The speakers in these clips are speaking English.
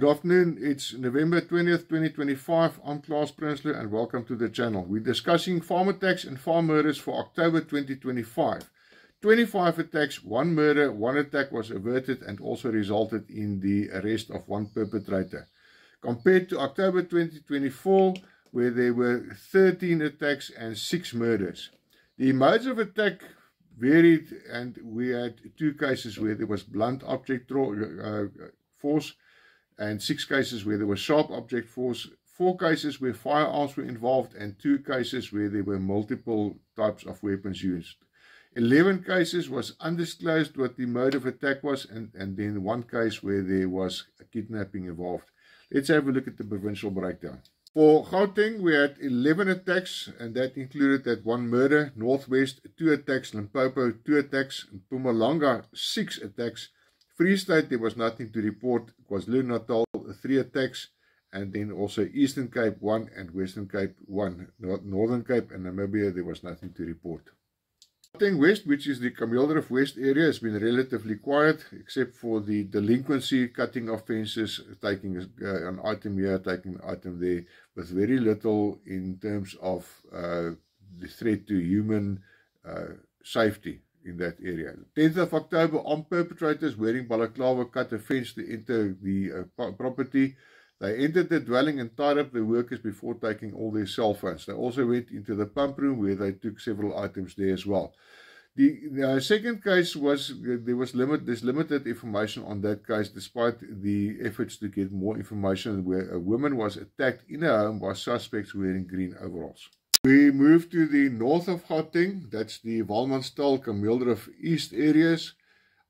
Good afternoon, it's November 20th, 2025. I'm Klaas Prinsloo and welcome to the channel. We're discussing farm attacks and farm murders for October 2025. 25 attacks, 1 murder, 1 attack was averted and also resulted in the arrest of 1 perpetrator. Compared to October 2024, where there were 13 attacks and 6 murders. The modes of attack varied and we had 2 cases where there was blunt object force, and 6 cases where there was sharp object force, 4 cases where firearms were involved, and 2 cases where there were multiple types of weapons used. 11 cases was undisclosed what the mode of attack was, and then 1 case where there was a kidnapping involved. Let's have a look at the provincial breakdown. For Gauteng, we had 11 attacks, and that included that 1 murder. Northwest, 2 attacks. Limpopo, 2 attacks. Mpumalanga, 6 attacks. Free State, there was nothing to report. KwaZulu-Natal, 3 attacks, and then also Eastern Cape 1 and Western Cape 1. Northern Cape and Namibia, there was nothing to report. Gauteng West, which is the Kameel West area, has been relatively quiet, except for the delinquency, cutting off fences, taking an item here, taking an item there, with very little in terms of the threat to human safety in that area. 10th of October, armed perpetrators wearing balaclava cut a fence to enter the property. They entered the dwelling and tied up the workers before taking all their cell phones. They also went into the pump room where they took several items there as well. The second case was, there's limited information on that case despite the efforts to get more information, where a woman was attacked in a home by suspects wearing green overalls. We move to the north of Gauteng, that's the Walmanstal, Kameelrivier East areas,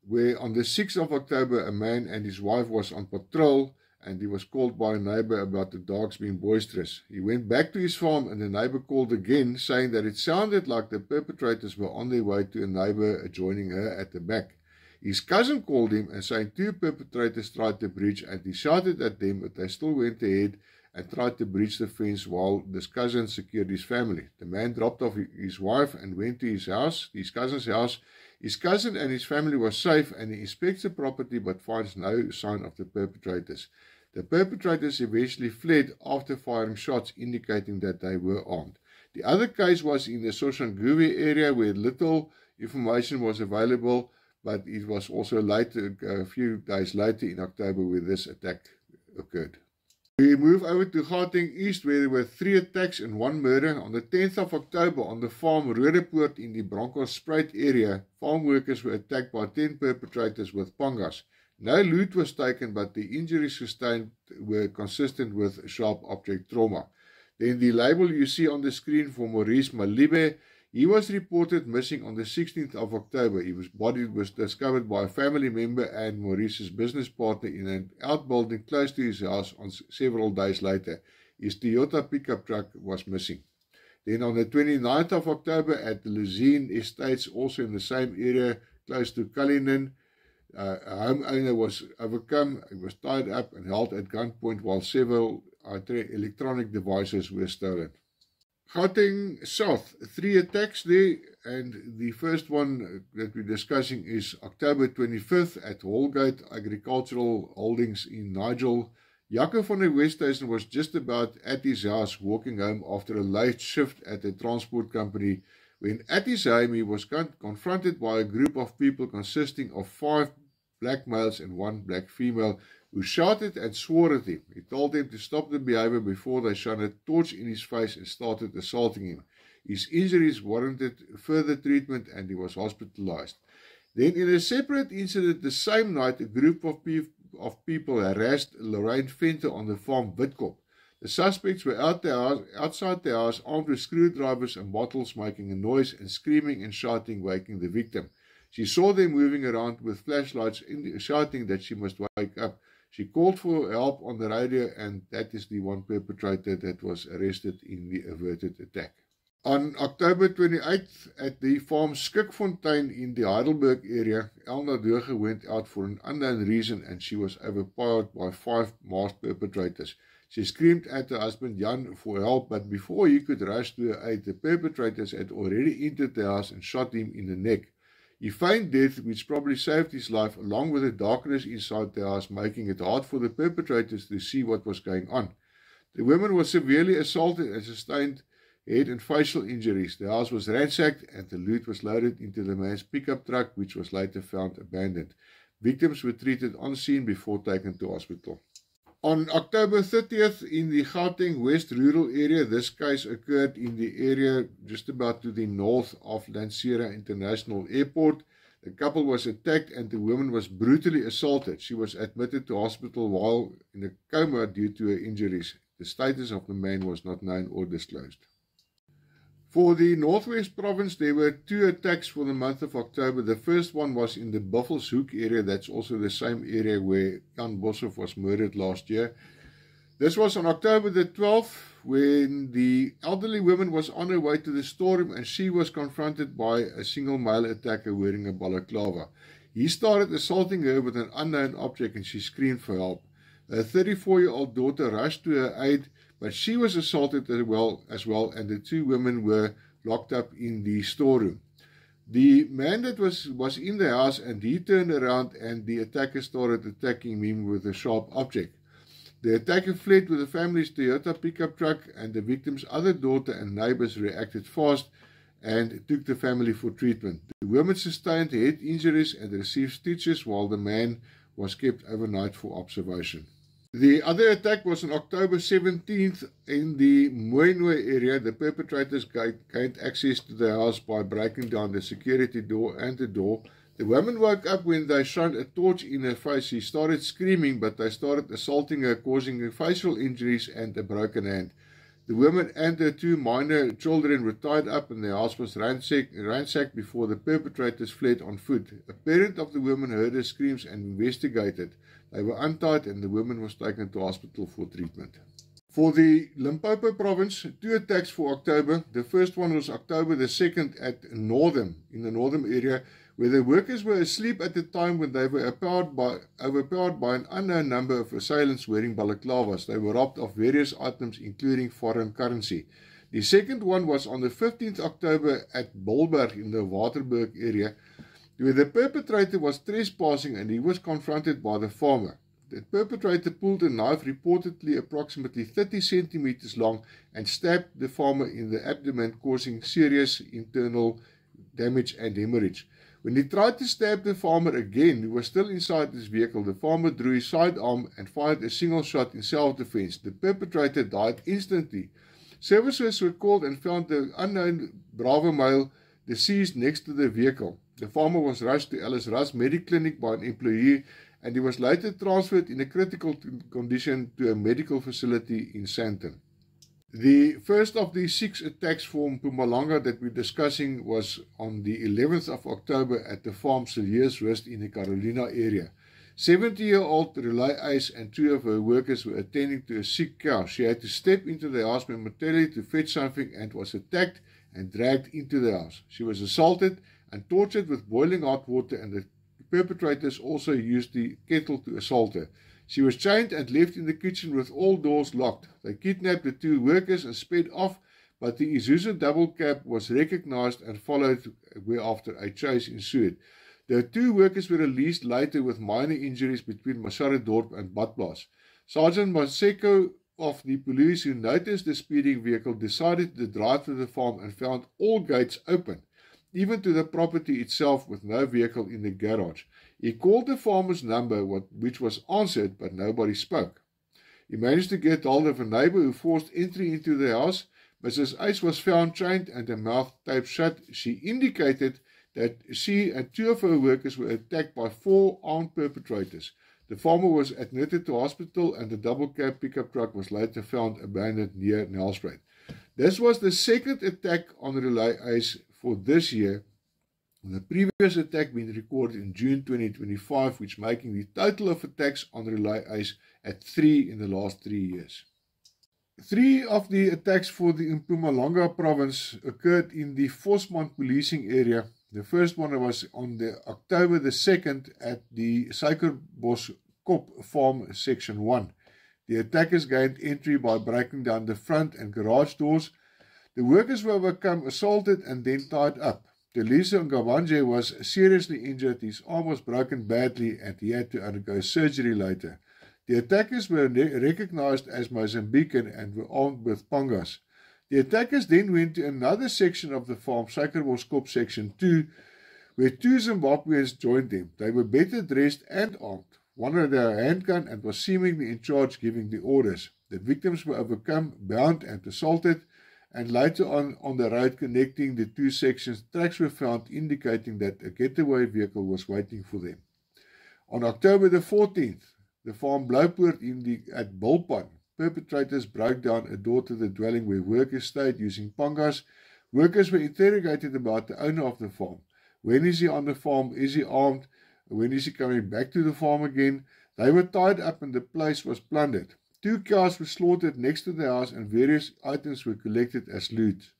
where on the 6th of October a man and his wife was on patrol and he was called by a neighbor about the dogs being boisterous. He went back to his farm and the neighbor called again, saying that it sounded like the perpetrators were on their way to a neighbor adjoining her at the back. His cousin called him and saying 2 perpetrators tried to breach, and he shouted at them, but they still went ahead and tried to breach the fence while this cousin secured his family. The man dropped off his wife and went to his house, his cousin's house. His cousin and his family were safe, and he inspects the property but finds no sign of the perpetrators. The perpetrators eventually fled after firing shots indicating that they were armed. The other case was in the Soshanguve area, where little information was available, but it was also later, a few days later in October, where this attack occurred. We move over to Gauteng East, where there were 3 attacks and 1 murder. On the 10th of October, on the farm Rodepoort in the Bronkhorstspruit area, farm workers were attacked by 10 perpetrators with pangas. No loot was taken, but the injuries sustained were consistent with sharp object trauma. Then the label you see on the screen for Maurice Malibe, he was reported missing on the 16th of October. His body was discovered by a family member and Maurice's business partner in an outbuilding close to his house on several days later. His Toyota pickup truck was missing. Then on the 29th of October at the Luzine Estates, also in the same area close to Cullinan, a homeowner was overcome. He was tied up and held at gunpoint while several electronic devices were stolen. Gauteng South, 3 attacks there, and the first one that we're discussing is October 25th at Holgate Agricultural Holdings in Nigel. Jaco van der Westhuizen was just about at his house walking home after a late shift at a transport company. When at his home, he was confronted by a group of people consisting of 5 black males and 1 black female, who shouted and swore at him. He told them to stop the behavior before they shone a torch in his face and started assaulting him. His injuries warranted further treatment and he was hospitalized. Then in a separate incident the same night, a group of people harassed Lorraine Venter on the farm Wittkop. The suspects were outside the house, armed with screwdrivers and bottles, making a noise and screaming and shouting, waking the victim. She saw them moving around with flashlights, shouting that she must wake up. She called for help on the radio, and that is the 1 perpetrator that was arrested in the averted attack. On October 28th, at the farm Skikfontein in the Heidelberg area, Elna Doge went out for an unknown reason and she was overpowered by 5 masked perpetrators. She screamed at her husband Jan for help, but before he could rush to her aid, the perpetrators had already entered the house and shot him in the neck. He feigned death, which probably saved his life, along with the darkness inside the house, making it hard for the perpetrators to see what was going on. The woman was severely assaulted and sustained head and facial injuries. The house was ransacked and the loot was loaded into the man's pickup truck, which was later found abandoned. Victims were treated on scene before taken to hospital. On October 30th, in the Gauteng West rural area, this case occurred in the area just about to the north of Lanseria International Airport. The couple was attacked and the woman was brutally assaulted. She was admitted to hospital while in a coma due to her injuries. The status of the man was not known or disclosed. For the Northwest Province, there were 2 attacks for the month of October. The first one was in the Buffelshoek area. That's also the same area where Jan Boshoff was murdered last year. This was on October the 12th, when the elderly woman was on her way to the storeroom and she was confronted by a single male attacker wearing a balaclava. He started assaulting her with an unknown object and she screamed for help. Her 34-year-old daughter rushed to her aid, but she was assaulted as well, and the 2 women were locked up in the storeroom. The man that was in the house, and he turned around and the attacker started attacking him with a sharp object. The attacker fled with the family's Toyota pickup truck, and the victim's other daughter and neighbors reacted fast and took the family for treatment. The women sustained head injuries and received stitches, while the man was kept overnight for observation. The other attack was on October 17th in the Mooinooi area. The perpetrators gained access to the house by breaking down the security door and the door. The woman woke up when they shone a torch in her face. She started screaming, but they started assaulting her, causing her facial injuries and a broken hand. The woman and her 2 minor children were tied up and the house was ransacked before the perpetrators fled on foot. A parent of the woman heard her screams and investigated. They were untied and the woman was taken to hospital for treatment. For the Limpopo province, 2 attacks for October. The first one was October the 2nd at Northam, in the Northam area, where the workers were asleep at the time when they were overpowered by an unknown number of assailants wearing balaclavas. They were robbed of various items, including foreign currency. The second one was on the 15th October at Bolberg in the Waterberg area, where the perpetrator was trespassing and he was confronted by the farmer. The perpetrator pulled a knife reportedly approximately 30 centimeters long and stabbed the farmer in the abdomen, causing serious internal damage and hemorrhage. When he tried to stab the farmer again, who was still inside his vehicle, the farmer drew his sidearm and fired a single shot in self-defense. The perpetrator died instantly. Services were called and found the unknown Bravo male deceased next to the vehicle. The farmer was rushed to Alice Russ Mediclinic by an employee, and he was later transferred in a critical condition to a medical facility in Sandton. The first of the 6 attacks from Mpumalanga that we're discussing was on the 11th of October at the farm Ciliersrust in the Carolina area. 70-year-old Relay Ace and 2 of her workers were attending to a sick cow. She had to step into the house momentarily to fetch something and was attacked and dragged into the house. She was assaulted and tortured with boiling hot water, and the perpetrators also used the kettle to assault her. She was chained and left in the kitchen with all doors locked. They kidnapped the 2 workers and sped off, but the Isuzu double cab was recognized and followed, whereafter a chase ensued. The 2 workers were released later with minor injuries between Masharedorp and Badplaas. Sergeant Maseko of the police, who noticed the speeding vehicle, decided to drive to the farm and found all gates open, even to the property itself, with no vehicle in the garage. He called the farmer's number, which was answered, but nobody spoke. He managed to get hold of a neighbor who forced entry into the house. Mrs. Ace was found chained and her mouth taped shut. She indicated that she and 2 of her workers were attacked by 4 armed perpetrators. The farmer was admitted to hospital and the double cab pickup truck was later found abandoned near Nelspruit. This was the 2nd attack on Relay Ace for this year. The previous attack being recorded in June 2025, which making the total of attacks on Relay Ace at 3 in the last 3 years. 3 of the attacks for the Mpumalanga province occurred in the Vosmont policing area. The first one was on the October the 2nd at the Suikerbos Kop Farm Section 1. The attackers gained entry by breaking down the front and garage doors. The workers were become assaulted and then tied up. Teliso Ngabanje was seriously injured, his arm was broken badly and he had to undergo surgery later. The attackers were recognized as Mozambican and were armed with pangas. The attackers then went to another section of the farm, Suikerbosskop Section 2, where 2 Zimbabweans joined them. They were better dressed and armed. One had a handgun and was seemingly in charge, giving the orders. The victims were overcome, bound and assaulted, and later on the road connecting the 2 sections, tracks were found indicating that a getaway vehicle was waiting for them. On October the 14th, the farm Bloupoort at Bulpan, perpetrators broke down a door to the dwelling where workers stayed using pangas. Workers were interrogated about the owner of the farm. When is he on the farm? Is he armed? When is he coming back to the farm again? They were tied up and the place was plundered. 2 cars were slaughtered next to the house and various items were collected as loot.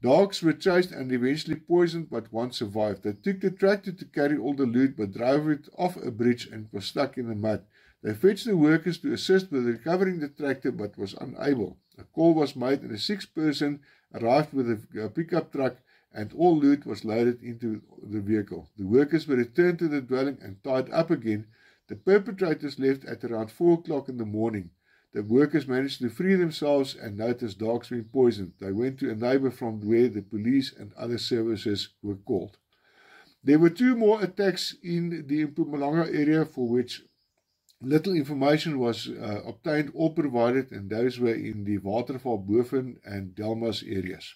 Dogs were chased and eventually poisoned, but one survived. They took the tractor to carry all the loot but drove it off a bridge and was stuck in the mud. They fetched the workers to assist with recovering the tractor but was unable. A call was made and a 6th person arrived with a pickup truck and all loot was loaded into the vehicle. The workers were returned to the dwelling and tied up again. The perpetrators left at around 4 o'clock in the morning. The workers managed to free themselves and noticed dogs being poisoned. They went to a neighbor from where the police and other services were called. There were 2 more attacks in the Mpumalanga area for which little information was obtained or provided, and those were in the Waterval, Boven and Delmas areas.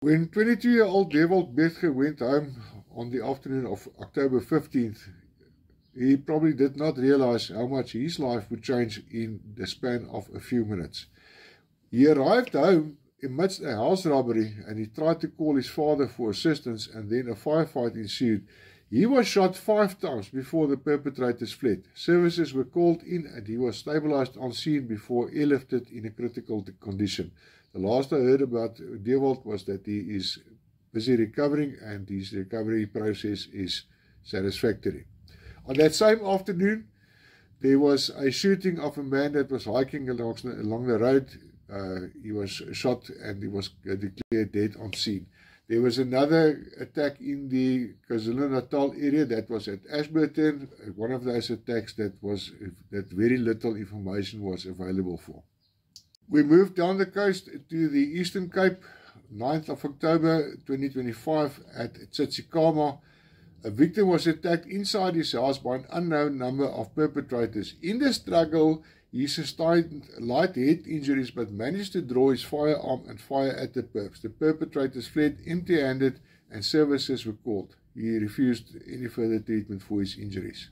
When 22-year-old Dewald Bethge went home on the afternoon of October 15th, he probably did not realize how much his life would change in the span of a few minutes. He arrived home amidst a house robbery and he tried to call his father for assistance, and then a firefight ensued. He was shot 5 times before the perpetrators fled. Services were called in and he was stabilized on scene before airlifted in a critical condition. The last I heard about Dewald was that he is busy recovering and his recovery process is satisfactory. On that same afternoon, there was a shooting of a man that was hiking along the road. He was shot and he was declared dead on scene. There was another attack in the KwaZulu-Natal area that was at Ashburton. One of those attacks that very little information was available for. We moved down the coast to the Eastern Cape, 9th of October 2025 at Tsitsikamma. A victim was attacked inside his house by an unknown number of perpetrators. In the struggle, he sustained light head injuries but managed to draw his firearm and fire at the perps. The perpetrators fled empty-handed and services were called. He refused any further treatment for his injuries.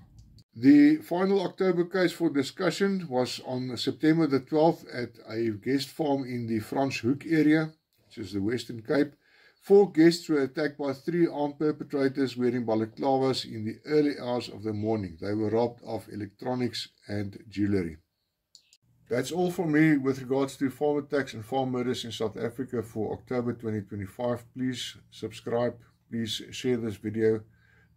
The final October case for discussion was on September the 12th at a guest farm in the Franschhoek area, which is the Western Cape. 4 guests were attacked by 3 armed perpetrators wearing balaclavas in the early hours of the morning. They were robbed of electronics and jewelry. That's all from me with regards to farm attacks and farm murders in South Africa for October 2025. Please subscribe. Please share this video.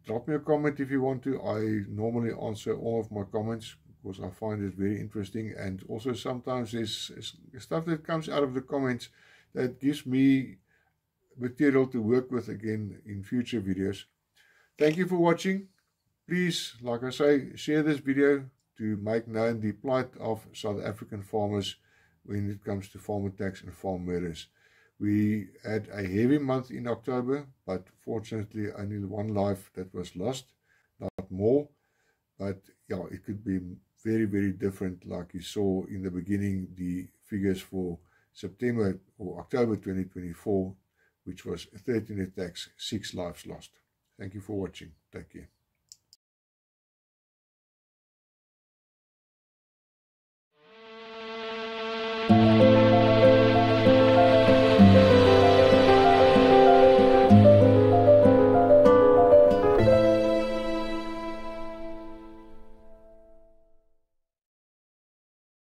Drop me a comment if you want to. I normally answer all of my comments because I find it very interesting, and also sometimes there's stuff that comes out of the comments that gives me material to work with again in future videos. Thank you for watching. Please, like I say, share this video to make known the plight of South African farmers when it comes to farm attacks and farm murders. We had a heavy month in October, but fortunately only 1 life that was lost, not more. But yeah, it could be very, very different, like you saw in the beginning, the figures for September or October 2024, which was 13 attacks, 6 lives lost. Thank you for watching. Take care.